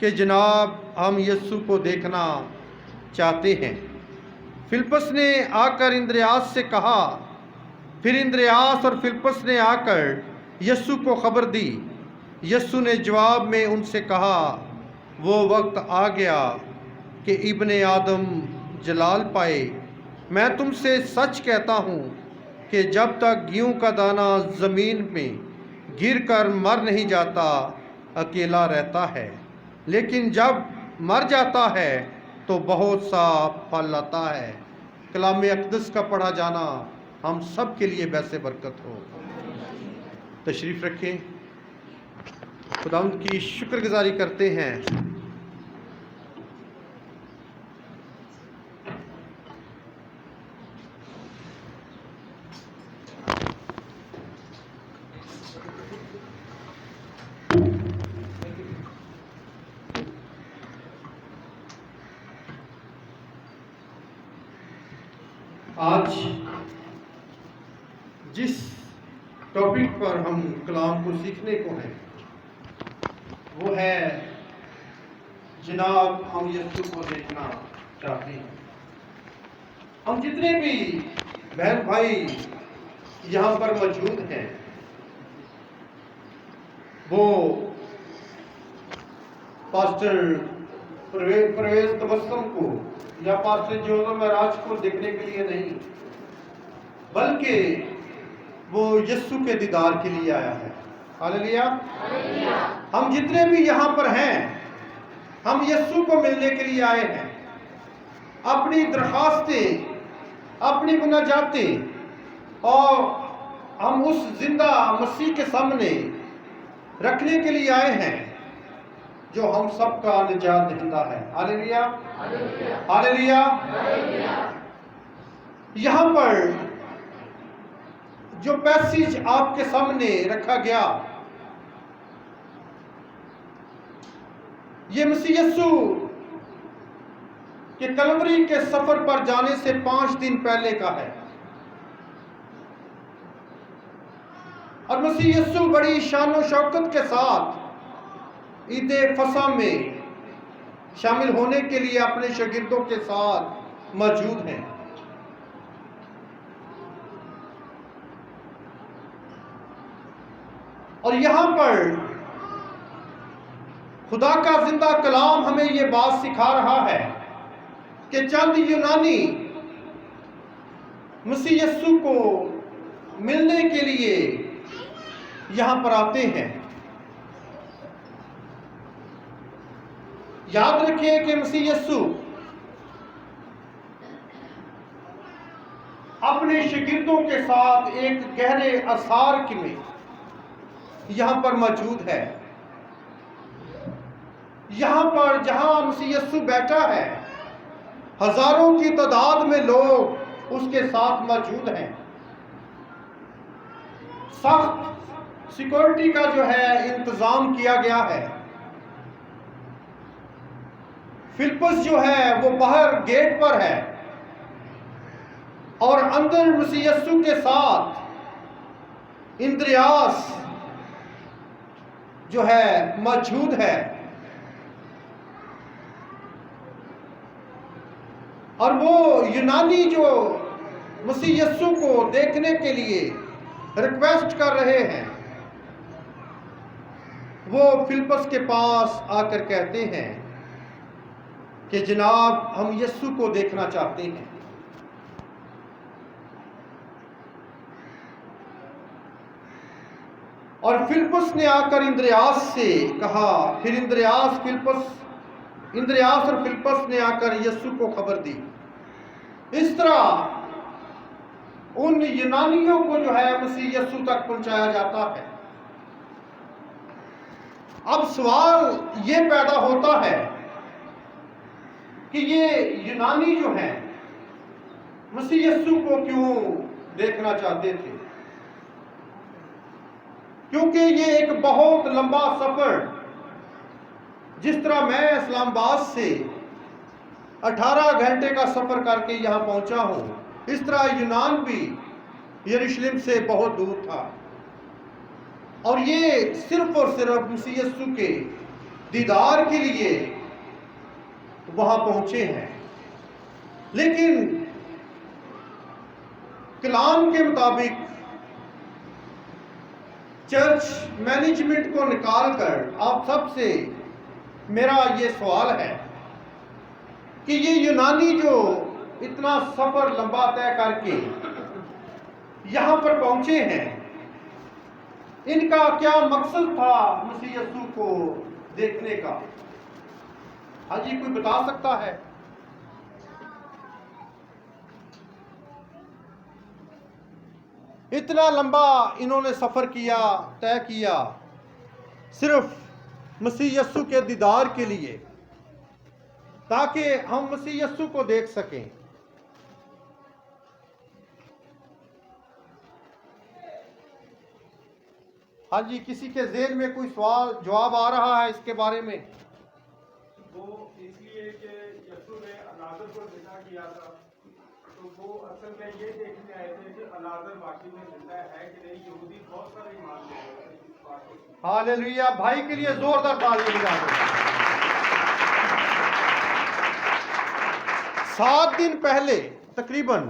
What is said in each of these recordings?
کہ جناب ہم یسوع کو دیکھنا چاہتے ہیں۔ فلپس نے آ کر اندریاس سے کہا، پھر اندریاس اور فلپس نے آ کر یسوع کو خبر دی۔ یسوع نے جواب میں ان سے کہا، وہ وقت آ گیا کہ ابن آدم جلال پائے۔ میں تم سے سچ کہتا ہوں کہ جب تک گیہوں کا دانہ زمین میں گر کر مر نہیں جاتا اکیلا رہتا ہے، لیکن جب مر جاتا ہے تو بہت سا پھل لاتا ہے۔ کلام اقدس کا پڑھا جانا ہم سب کے لیے باعث برکت ہو۔ تشریف رکھیں، خداوند کی شکر گزاری کرتے ہیں۔ آج جس ٹاپک پر ہم کلام کو سیکھنے کو ہیں وہ ہے جناب ہم یسوع کو دیکھنا چاہتے ہیں۔ ہم جتنے بھی بہن بھائی یہاں پر موجود ہیں وہ پاسٹر پرویز تبسم کو یا پاسٹر جوزف مہراج کو دیکھنے کے لیے نہیں، بلکہ وہ یسوع کے دیدار کے لیے آیا ہے۔ ہاللیلویا۔ ہم جتنے بھی یہاں پر ہیں ہم یسوع کو ملنے کے لیے آئے ہیں، اپنی درخواستیں، اپنی مناجاتیں اور ہم اس زندہ مسیح کے سامنے رکھنے کے لیے آئے ہیں جو ہم سب کا نجات دہندہ ہے۔ ہاللیلویا، ہاللیلویا۔ یہاں پر جو پیسیج آپ کے سامنے رکھا گیا، یہ مسیح یسوع کہ کلوری کے سفر پر جانے سے 5 دن پہلے کا ہے، اور مسیح یسوع بڑی شان و شوکت کے ساتھ عید فصح میں شامل ہونے کے لیے اپنے شاگردوں کے ساتھ موجود ہیں۔ اور یہاں پر خدا کا زندہ کلام ہمیں یہ بات سکھا رہا ہے کہ چند یونانی مسیح یسوع کو ملنے کے لیے یہاں پر آتے ہیں۔ یاد رکھیں کہ مسیح یسوع اپنے شاگردوں کے ساتھ ایک گہرے اثار میں یہاں پر موجود ہے۔ یہاں پر جہاں مسیح یسوع بیٹھا ہے، ہزاروں کی تعداد میں لوگ اس کے ساتھ موجود ہیں۔ سخت سیکورٹی کا جو ہے انتظام کیا گیا ہے۔ فلپس جو ہے وہ باہر گیٹ پر ہے اور اندر مسیح یسوع کے ساتھ اندریاس جو ہے موجود ہے، اور وہ یونانی جو مسیح یسوع کو دیکھنے کے لیے ریکویسٹ کر رہے ہیں، وہ فلپس کے پاس آ کر کہتے ہیں کہ جناب ہم یسوع کو دیکھنا چاہتے ہیں۔ اور فلپس نے آ کر اندریاس سے کہا، پھر اندریاس اور فلپس نے آ کر یسوع کو خبر دی۔ اس طرح ان یونانیوں کو جو ہے مسیح یسوع تک پہنچایا جاتا ہے۔ اب سوال یہ پیدا ہوتا ہے کہ یہ یونانی جو ہیں مسیح یسوع کو کیوں دیکھنا چاہتے تھے؟ کیونکہ یہ ایک بہت لمبا سفر، جس طرح میں اسلام آباد سے 18 گھنٹے کا سفر کر کے یہاں پہنچا ہوں، اس طرح یونان بھی یروشلم سے بہت دور تھا، اور یہ صرف اور صرف مسیح یسوع کے دیدار کے لیے وہاں پہنچے ہیں، لیکن کلام کے مطابق چرچ مینجمنٹ کو نکال کر آپ سب سے میرا یہ سوال ہے کہ یہ یونانی جو اتنا سفر لمبا طے کر کے یہاں پر پہنچے ہیں، ان کا کیا مقصد تھا مسیح یسوع کو دیکھنے کا؟ ہاں جی، کوئی بتا سکتا ہے؟ اتنا لمبا انہوں نے سفر کیا، طے کیا، صرف مسیح یسوع کے دیدار کے لیے، تاکہ ہم مسیح یسوع کو دیکھ سکیں۔ ہاں جی، کسی کے ذہن میں کوئی سوال جواب آ رہا ہے اس کے بارے میں؟ وہ اس لیے کہ یسوع نے العازر کو زندہ کیا تھا، تو وہ اصل میں یہ دیکھنے آئے تھے کہ العازر واقعی میں زندہ ہے کہ نہیں۔ یہودی بہت سارے ایمان لے رہے تھے اس بات کو۔ ہاللیلویا! بھائی کے لیے زوردار تالیاں بجا دیں۔ 7 دن پہلے تقریباً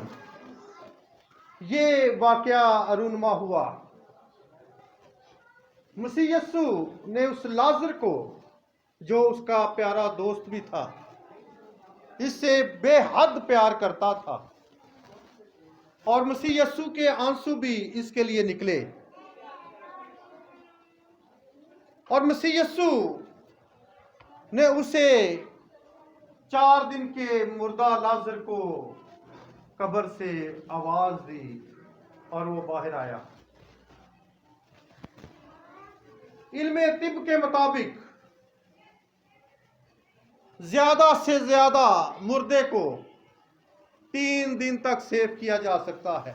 یہ واقعہ رونما ہوا۔ مسیح یسوع نے اس لازر کو، جو اس کا پیارا دوست بھی تھا، اس سے بے حد پیار کرتا تھا، اور مسیح یسوع کے آنسو بھی اس کے لیے نکلے، اور مسیح یسوع نے اسے 4 دن کے مردہ لازر کو قبر سے آواز دی اور وہ باہر آیا۔ علم طب کے مطابق زیادہ سے زیادہ مردے کو 3 دن تک سیو کیا جا سکتا ہے،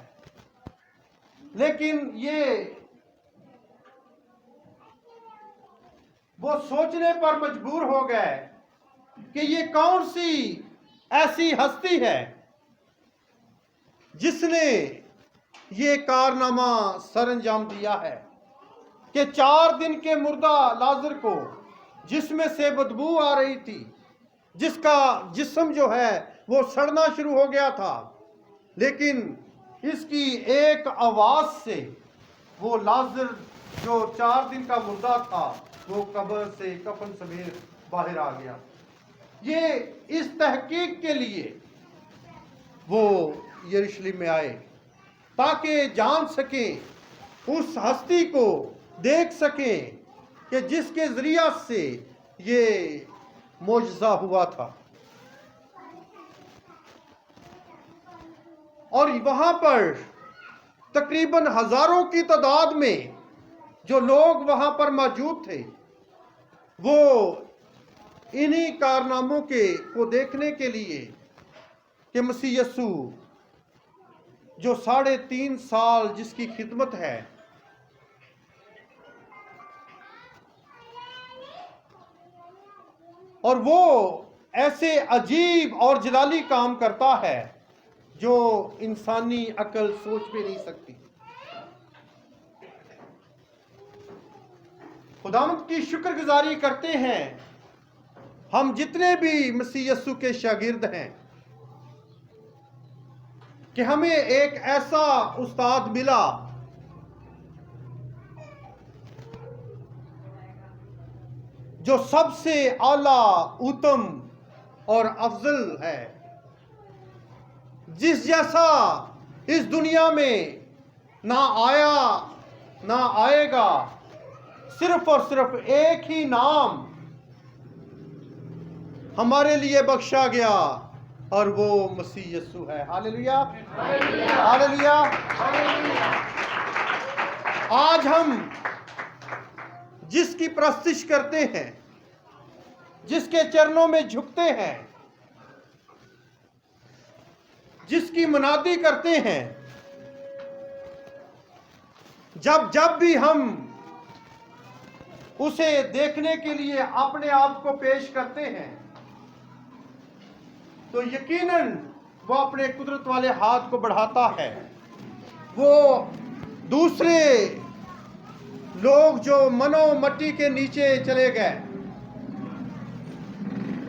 لیکن یہ وہ سوچنے پر مجبور ہو گئے کہ یہ کون سی ایسی ہستی ہے جس نے یہ کارنامہ سر انجام دیا ہے کہ 4 دن کے مردہ لازر کو، جس میں سے بدبو آ رہی تھی، جس کا جسم جو ہے وہ سڑنا شروع ہو گیا تھا، لیکن اس کی ایک آواز سے وہ لازر جو 4 دن کا مردہ تھا وہ قبر سے کفن سمیت باہر آ گیا۔ یہ اس تحقیق کے لیے وہ یروشلم میں آئے تاکہ جان سکیں، اس ہستی کو دیکھ سکیں کہ جس کے ذریعہ سے یہ معجزہ ہوا تھا۔ اور وہاں پر تقریباً ہزاروں کی تعداد میں جو لوگ وہاں پر موجود تھے، وہ انہی کارناموں کو دیکھنے کے لیے کہ مسیح یسوع جو 3.5 سال جس کی خدمت ہے، اور وہ ایسے عجیب اور جلالی کام کرتا ہے جو انسانی عقل سوچ بھی نہیں سکتی۔ خداوند کی شکر گزاری کرتے ہیں ہم جتنے بھی مسیح یسوع کے شاگرد ہیں کہ ہمیں ایک ایسا استاد ملا جو سب سے اعلیٰ، اتم اور افضل ہے، جس جیسا اس دنیا میں نہ آیا نہ آئے گا۔ صرف اور صرف ایک ہی نام ہمارے لیے بخشا گیا اور وہ مسیح یسوع ہے۔ ہاللیلویا، ہاللیلویا۔ آج ہم جس کی پرستش کرتے ہیں، جس کے چرنوں میں جھکتے ہیں، جس کی منادی کرتے ہیں، جب بھی ہم اسے دیکھنے کے لیے اپنے آپ کو پیش کرتے ہیں، تو یقیناً وہ اپنے قدرت والے ہاتھ کو بڑھاتا ہے۔ وہ دوسرے لوگ جو منو مٹی کے نیچے چلے گئے،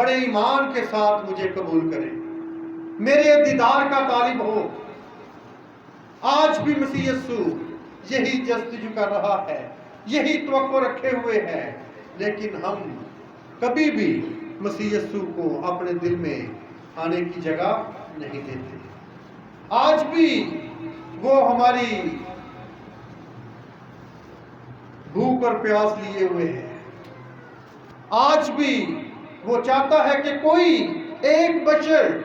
بڑے ایمان کے ساتھ مجھے قبول کرے، میرے دیدار کا طالب ہو۔ آج بھی مسیح یسوع یہی جستجو کر رہا ہے، یہی توقع رکھے ہوئے ہے، لیکن ہم کبھی بھی مسیح یسوع کو اپنے دل میں آنے کی جگہ نہیں دیتے۔ آج بھی وہ ہماری بھوک اور پیاس لیے ہوئے ہے۔ آج بھی وہ چاہتا ہے کہ کوئی ایک بشر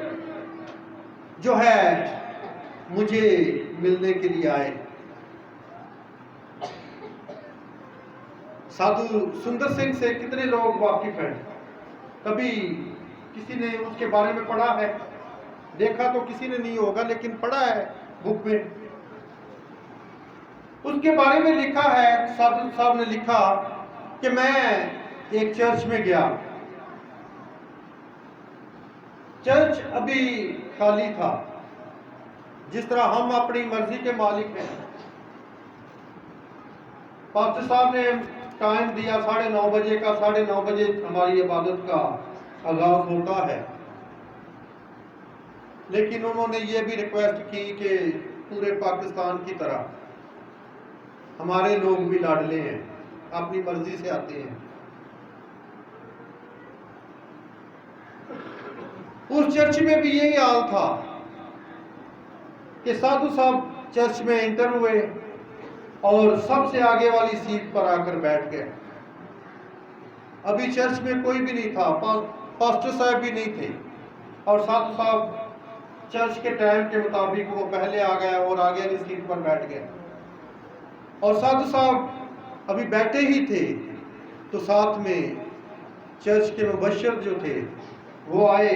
جو ہے مجھے ملنے کے لیے آئے۔ سادھو سندر سنگھ سے کتنے لوگ واقف ہیں؟ کبھی کسی نے اس کے بارے میں پڑھا ہے؟ دیکھا تو کسی نے نہیں ہوگا، لیکن پڑھا ہے بک میں۔ اس کے بارے میں لکھا ہے، سادھو صاحب نے لکھا کہ میں ایک چرچ میں گیا، چرچ ابھی خالی تھا، جس طرح ہم اپنی مرضی کے مالک ہیں۔ پاسٹر صاحب نے ٹائم دیا 9:30 بجے کا، 9:30 بجے ہماری عبادت کا آغاز ہوتا ہے، لیکن انہوں نے یہ بھی ریکویسٹ کی کہ پورے پاکستان کی طرح ہمارے لوگ بھی لاڈلے ہیں، اپنی مرضی سے آتے ہیں۔ اس چرچ میں بھی یہی حال تھا کہ سادھو صاحب چرچ میں انٹر ہوئے اور سب سے آگے والی سیٹ پر آ کر بیٹھ گئے۔ ابھی چرچ میں کوئی بھی نہیں تھا، پاسٹر صاحب بھی نہیں تھے، اور سادھو صاحب چرچ کے ٹائم کے مطابق وہ پہلے آ گئے اور آگے والی سیٹ پر بیٹھ گئے۔ اور سادھو صاحب ابھی بیٹھے ہی تھے تو ساتھ میں چرچ کے مبشر جو تھے وہ آئے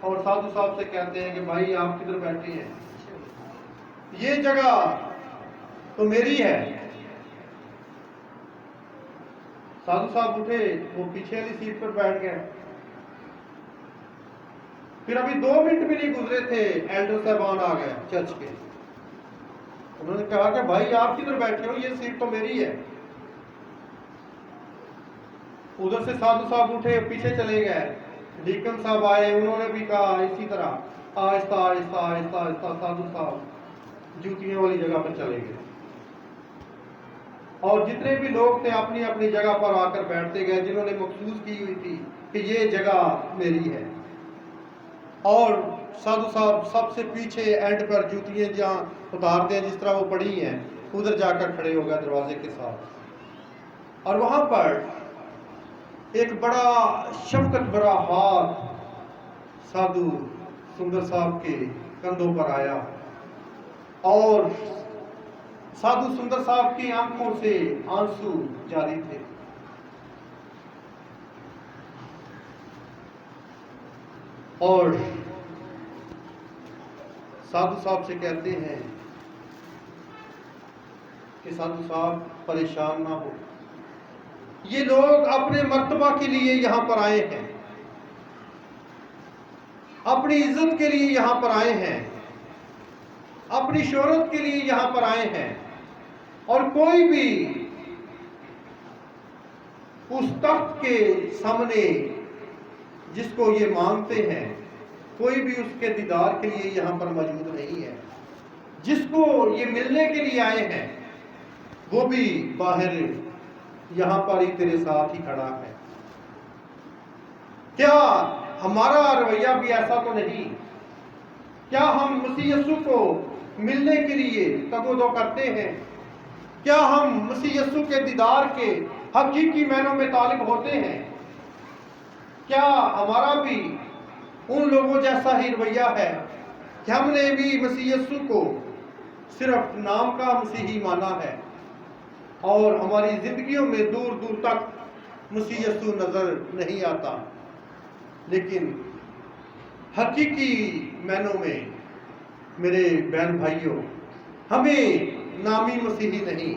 اور سادھو صاحب سے کہتے ہیں کہ بھائی آپ کدھر بیٹھے ہیں؟ یہ جگہ تو میری ہے۔ سادھو صاحب اٹھے، وہ پیچھے والی سیٹ پر بیٹھ گئے۔ پھر ابھی 2 منٹ بھی نہیں گزرے تھے، ایلڈر صاحبان آ گئے چرچ کے۔ انہوں نے کہا کہ بھائی آپ کدھر بیٹھے ہو؟ یہ سیٹ تو میری ہے۔ ادھر سے سادھو صاحب اٹھے، پیچھے چلے گئے۔ ڈیکن صاحب آئے، انہوں نے بھی کہا اسی طرح، آہستہ آہستہ آہستہ آہستہ سادھو صاحب جوتیوں والی جگہ پر چلے گئے، اور جتنے بھی لوگ تھے اپنی اپنی جگہ پر آ کر بیٹھتے گئے، جنہوں نے محسوس کی ہوئی تھی کہ یہ جگہ میری ہے۔ اور سادھو صاحب سب سے پیچھے اینڈ پر جوتیاں جہاں اتارتے ہیں جس طرح وہ پڑی ہیں، ادھر جا کر کھڑے ہو گئے دروازے کے ساتھ، اور وہاں پر ایک بڑا شفقت بھرا ہاتھ سادھو سندر صاحب کے کندھوں پر آیا، اور سادھو سندر صاحب کی آنکھوں سے آنسو جاری تھے۔ اور سادھو صاحب سے کہتے ہیں کہ سادھو صاحب پریشان نہ ہو، یہ لوگ اپنے مرتبہ کے لیے یہاں پر آئے ہیں، اپنی عزت کے لیے یہاں پر آئے ہیں، اپنی شہرت کے لیے یہاں پر آئے ہیں، اور کوئی بھی اس تخت کے سامنے جس کو یہ مانگتے ہیں، کوئی بھی اس کے دیدار کے لیے یہاں پر موجود نہیں ہے۔ جس کو یہ ملنے کے لیے آئے ہیں وہ بھی باہر یہاں پر ہی تیرے ساتھ ہی کھڑا ہے۔ کیا ہمارا رویہ بھی ایسا تو نہیں؟ کیا ہم مسیح یسوع کو ملنے کے لیے تگ و دو کرتے ہیں؟ کیا ہم مسیح یسوع کے دیدار کے حقیقی معنوں میں طالب ہوتے ہیں؟ کیا ہمارا بھی ان لوگوں جیسا ہی رویہ ہے کہ ہم نے بھی مسیح یسوع کو صرف نام کا مسیحی مانا ہے، اور ہماری زندگیوں میں دور دور تک مسیح یسوع نظر نہیں آتا، لیکن حقیقی معنوں میں میرے بہن بھائیوں، ہمیں نامی مسیحی نہیں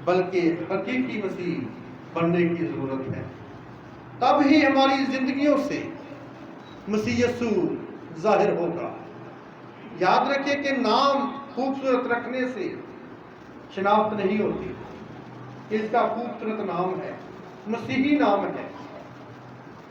بلکہ حقیقی مسیح بننے کی ضرورت ہے۔ تب ہی ہماری زندگیوں سے مسیح یسوع ظاہر ہوگا۔ یاد رکھیں کہ نام خوبصورت رکھنے سے شناخت نہیں ہوتی، اس کا خوبصورت نام ہے، مسیحی نام ہے۔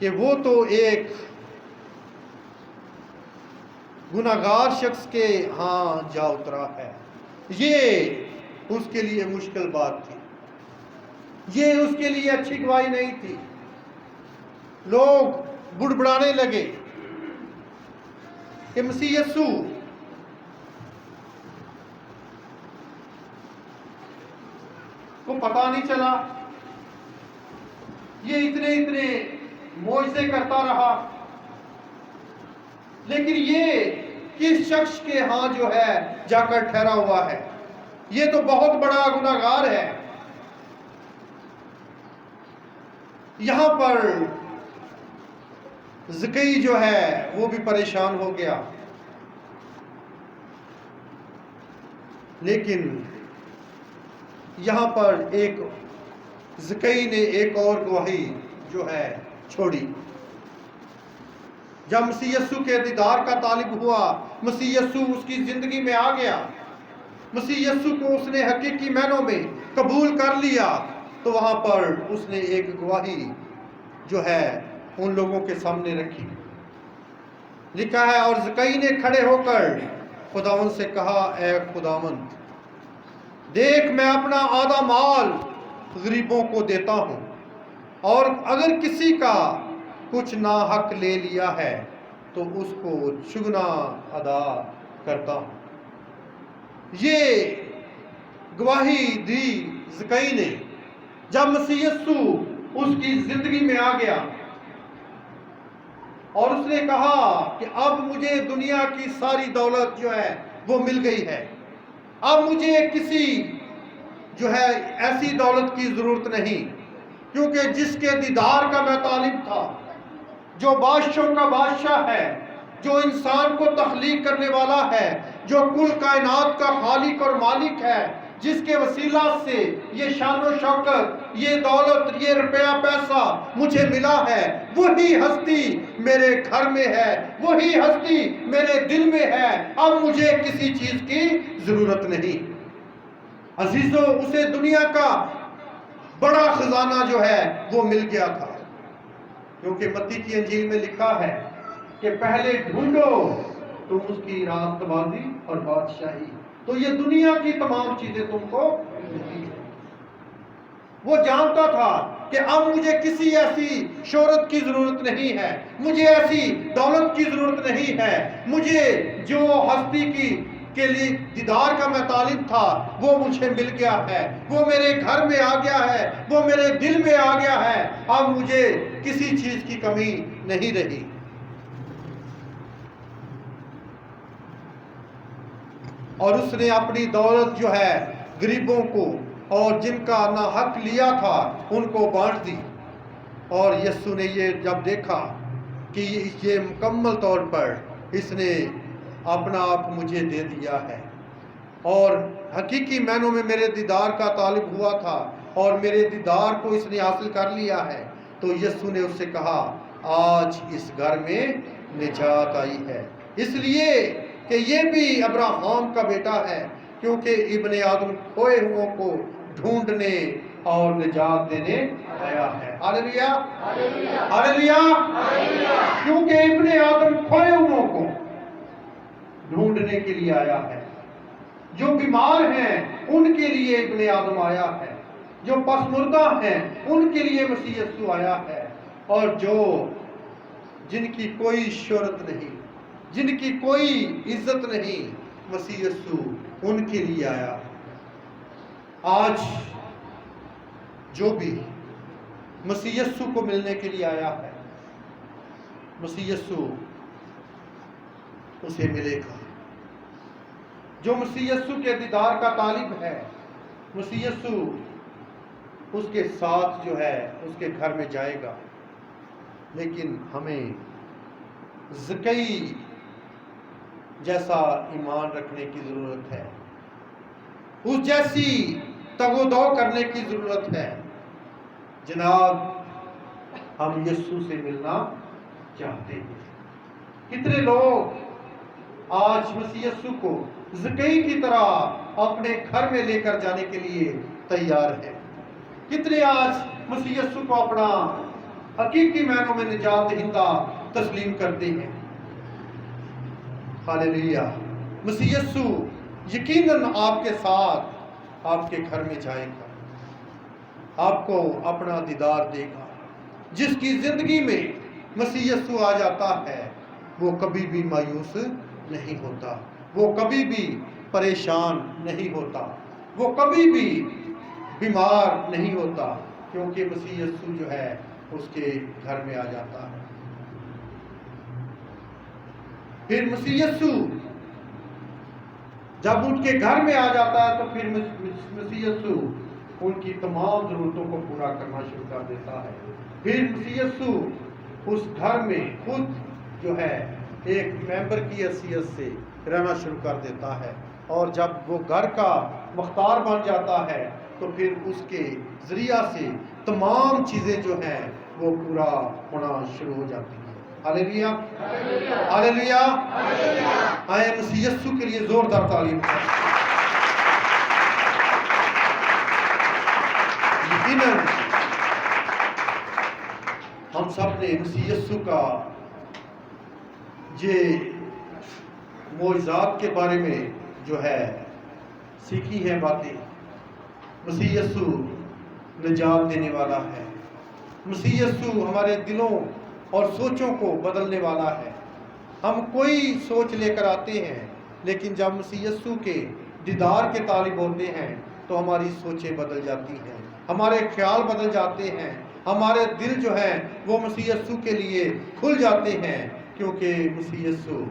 کہ وہ تو ایک گناہگار شخص کے ہاں جا اترا ہے۔ یہ اس کے لیے مشکل بات تھی، یہ اس کے لیے اچھی گواہی نہیں تھی۔ لوگ بڑبڑانے لگے کہ مسیح یسوع کو پتہ نہیں چلا، یہ اتنے معجزے کرتا رہا، لیکن یہ کس شخص کے ہاں جو ہے جا کر ٹھہرا ہوا ہے؟ یہ تو بہت بڑا گناہگار ہے۔ یہاں پر زکئی جو ہے وہ بھی پریشان ہو گیا، لیکن یہاں پر ایک زکئی نے ایک اور گواہی جو ہے چھوڑی۔ جب مسیح یسوع کے دیدار کا طالب ہوا، مسیح یسوع اس کی زندگی میں آ گیا، مسیح یسوع کو اس نے حقیقی معنوں میں قبول کر لیا، تو وہاں پر اس نے ایک گواہی جو ہے ان لوگوں کے سامنے رکھی۔ لکھا ہے، اور زکئی نے کھڑے ہو کر خداوند سے کہا، اے خداوند، دیکھ میں اپنا آدھا مال غریبوں کو دیتا ہوں، اور اگر کسی کا کچھ ناحق لے لیا ہے تو اس کو چگنا ادا کرتا ہوں۔ یہ گواہی دی زکئی نے جب مسیح یسوع اس کی زندگی میں آ گیا، اور اس نے کہا کہ اب مجھے دنیا کی ساری دولت جو ہے وہ مل گئی ہے، اب مجھے کسی جو ہے ایسی دولت کی ضرورت نہیں، کیونکہ جس کے دیدار کا میں طالب تھا، جو بادشاہوں کا بادشاہ ہے، جو انسان کو تخلیق کرنے والا ہے، جو کل کائنات کا خالق اور مالک ہے، جس کے وسیلہ سے یہ شان و شوکت، یہ دولت، یہ روپیہ پیسہ مجھے ملا ہے، وہی ہستی میرے گھر میں ہے، وہی ہستی میرے دل میں ہے، اب مجھے کسی چیز کی ضرورت نہیں۔ عزیزو، اسے دنیا کا بڑا خزانہ جو ہے وہ مل گیا تھا، کیونکہ متی کی انجیل میں لکھا ہے کہ پہلے ڈھونڈو تم اس کی راست بازی اور بادشاہی، تو یہ دنیا کی تمام چیزیں تم کو ملتی ہیں۔ وہ جانتا تھا کہ اب مجھے کسی ایسی شہرت کی ضرورت نہیں ہے، مجھے ایسی دولت کی ضرورت نہیں ہے، مجھے جو ہستی کے لیے دیدار کا میں طالب تھا وہ مجھے مل گیا ہے، وہ میرے گھر میں آ گیا ہے، وہ میرے دل میں آ گیا ہے، اب مجھے کسی چیز کی کمی نہیں رہی۔ اور اس نے اپنی دولت جو ہے غریبوں کو اور جن کا نہ حق لیا تھا ان کو بانٹ دی۔ اور یسوع نے یہ جب دیکھا کہ یہ مکمل طور پر اس نے اپنا آپ مجھے دے دیا ہے اور حقیقی معنوں میں میرے دیدار کا طالب ہوا تھا اور میرے دیدار کو اس نے حاصل کر لیا ہے، تو یسوع نے اس سے کہا، آج اس گھر میں نجات آئی ہے، اس لیے کہ یہ بھی ابراہیم کا بیٹا ہے، کیونکہ ابن آدم کھوئے ہوں کو ڈھونڈنے اور نجات دینے آیا ہے۔ ہاللیلویا، ہاللیلویا، کیونکہ ابن آدم کھوئے ہوں کو ڈھونڈنے کے لیے آیا ہے، جو بیمار ہیں ان کے لیے ابن آدم آیا ہے، جو پس مردہ ہیں ان کے لیے مسیح یسوع آیا ہے، اور جن کی کوئی شہرت نہیں، جن کی کوئی عزت نہیں، مسیح یسوع ان کے لیے آیا۔ آج جو بھی مسیح یسوع کو ملنے کے لیے آیا ہے، مسیح یسوع اسے ملے گا۔ جو مسیح یسوع کے دیدار کا طالب ہے، مسیح یسوع اس کے ساتھ جو ہے اس کے گھر میں جائے گا، لیکن ہمیں زکئی جیسا ایمان رکھنے کی ضرورت ہے، اس جیسی تگ و دو کرنے کی ضرورت ہے۔ جناب، ہم یسوع سے ملنا چاہتے ہیں۔ کتنے لوگ آج مسیح یسوع کو زکئی کی طرح اپنے گھر میں لے کر جانے کے لیے تیار ہیں؟ کتنے آج مسیح یسوع کو اپنا حقیقی معنوں میں نجات دہندہ تسلیم کرتے ہیں۔ ہاللیلویا۔ مسیح یسوع یقیناً آپ کے ساتھ آپ کے گھر میں جائے گا، آپ کو اپنا دیدار دے گا۔ جس کی زندگی میں مسیح یسوع آ جاتا ہے وہ کبھی بھی مایوس نہیں ہوتا، وہ کبھی بھی پریشان نہیں ہوتا، وہ کبھی بھی بیمار نہیں ہوتا، کیونکہ مسیح یسوع جو ہے اس کے گھر میں آ جاتا ہے۔ پھر مسیح یسوع جب ان کے گھر میں آ جاتا ہے تو پھر مسیح یسوع ان کی تمام ضرورتوں کو پورا کرنا شروع کر دیتا ہے۔ پھر مسیح یسوع اس گھر میں خود جو ہے ایک ممبر کی حیثیت سے رہنا شروع کر دیتا ہے، اور جب وہ گھر کا مختار بن جاتا ہے تو پھر اس کے ذریعہ سے تمام چیزیں جو ہیں وہ پورا ہونا شروع ہو جاتی ہیں۔ ہاللیلویا، ہاللیلویا۔ آئے مسیح یسوع کے لیے زوردار تعلیم کریں۔ یقیناً ہم سب نے مسیح یسوع کا یہ معجزات کے بارے میں جو ہے سیکھی ہیں باتیں۔ مسیح یسوع نجات دینے والا ہے، مسیح یسوع ہمارے دلوں اور سوچوں کو بدلنے والا ہے۔ ہم کوئی سوچ لے کر آتے ہیں، لیکن جب مسیح یسوع کے دیدار کے طالب ہوتے ہیں تو ہماری سوچیں بدل جاتی ہیں، ہمارے خیال بدل جاتے ہیں، ہمارے دل جو ہیں وہ مسیح یسوع کے لیے کھل جاتے ہیں، کیونکہ مسیح یسوع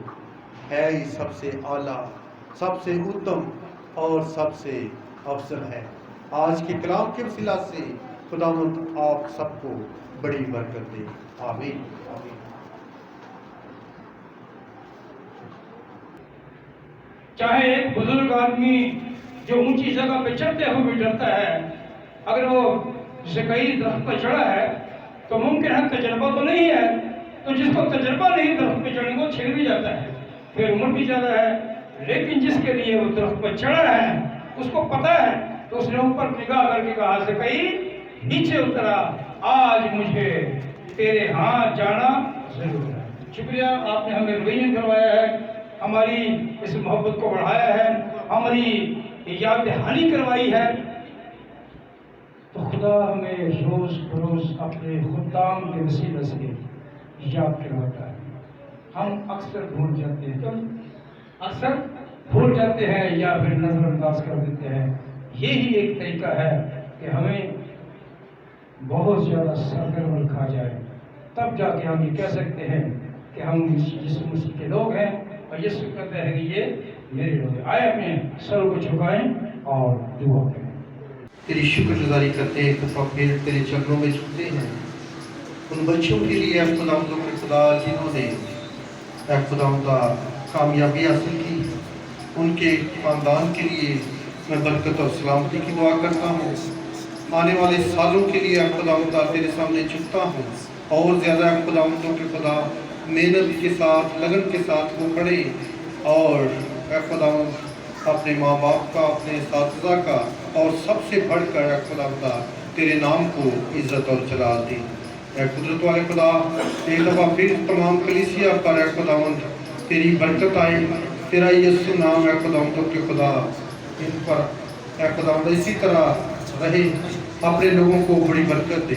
ہے ہی سب سے اعلیٰ، سب سے اتم اور سب سے افضل ہے۔ آج کے کلام کے وسیلہ سے خداوند آپ سب کو بڑی برکت دے۔ آمین، آمین۔ چاہے ایک بزرگ آدمی جو اونچی جگہ پہ چڑھتے ہوئے بھی ڈرتا ہے، اگر وہ زکئی درخت پر چڑھا ہے تو ممکن ہے تجربہ تو نہیں ہے، تو جس کو تجربہ نہیں درخت پہ چڑھنے کو چھل بھی جاتا ہے، پھر عمر بھی زیادہ ہے، لیکن جس کے لیے وہ درخت پر چڑھا ہے اس کو پتا ہے، تو اس نے اوپر نگاہ کر کے کہا زکئی نیچے اترا، آج مجھے تیرے ہاں جانا ضرور ہے۔ شکریہ، آپ نے ہمیں رویہ کروایا ہے، ہماری اس محبت کو بڑھایا ہے، ہماری یاد دہانی کروائی ہے، تو خدا ہمیں روز بروز اپنے خدام کے وسیلے سے یاد کرواتا ہے۔ ہم اکثر بھول جاتے ہیں، اکثر بھول جاتے ہیں یا پھر نظر انداز کر دیتے ہیں۔ یہی ایک طریقہ ہے کہ ہمیں بہت زیادہ سرگرم رکھا جائے، تب جا کے ہم یہ کہہ سکتے ہیں کہ ہم یسوع مسیح کے لوگ ہیں، اور یسوع کہتے ہیں کہ یہ میرے لوگ ہیں۔ آئے اپنے سر کو جھکائیں اور دعا کریں۔ تیری شکر گزاری کرتے ہیں، تو پھر تیرے چرنوں میں جھکتے ہیں ان بچوں کے لیے، اے خداوند کے خدا جنہوں نے اے خداوند کامیابی حاصل کی، ان کے خاندان کے لیے میں برکت اور سلامتی کی دعا کرتا ہوں۔ آنے والے سالوں کے لیے اے خداوند تیرے سامنے جھکتا ہوں، اور زیادہ اے خداوند کے خدا محنت کے ساتھ، لگن کے ساتھ وہ پڑھے، اور اے خداوند اپنے ماں باپ کا، اپنے اساتذہ کا، اور سب سے بڑھ کر اے خداوند تیرے نام کو عزت اور جلال دے۔ اے قدرت والے خدا، ایک دفعہ پھر تمام کلیسیا پر اے خداوند تیری برکت آئے، تیرا یسوع نام اے خداوند کے خدا ان پر اے خداوند اسی طرح رہے، اپنے لوگوں کو بڑی برکت دے،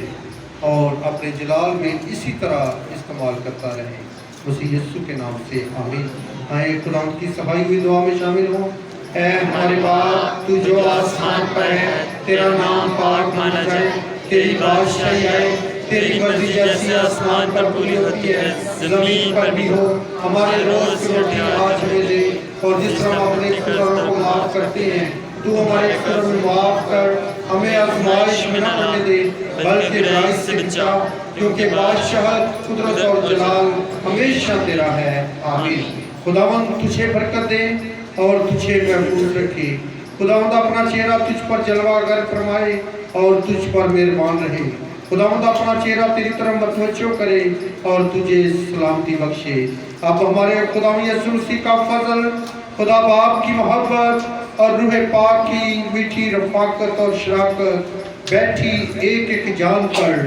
اور اپنے جلال میں اسی طرح استعمال کرتا رہے، مسیح یسوع کے نام سے آمین۔ آئے خداوند کی صفائی ہوئی دعا میں شامل ہوں۔ اے ہمارے باپ تو جو آسمان پر ہے، تیرا نام پاک مانا جائے، تیری بادشاہی آئے، تیری مرضی جیسی آسمان پر پوری ہوتی ہے زمین پر بھی ہو۔ ہمارے روز کی روٹی آج ہمیں دے، اور جس طرح ہم اپنے گناہوں کو معاف کرتے ہیں تو ہمارے گناہوں میں معاف کر، ہمیں آزمائش میں نہ پڑنے دے بلکہ برائی سے بچا، کیونکہ بادشاہت، قدرت اور جلال ہمیشہ تیرا ہے، آمین۔ خداوند تجھے برکت دے اور تجھے محفوظ رکھے۔ خداوند اپنا چہرہ تجھ پر جلوہ گر فرمائے اور تجھ پر مہربان رہے۔ خداوند اپنا چہرہ تیری طرف متوجہ کرے اور تجھے سلامتی بخشے۔ اب ہمارے خداوند یسوع مسیح کا فضل، خدا باپ کی محبت اور روح پاک کی میٹھی رفاقت اور شراکت بیٹھی ایک ایک جان پر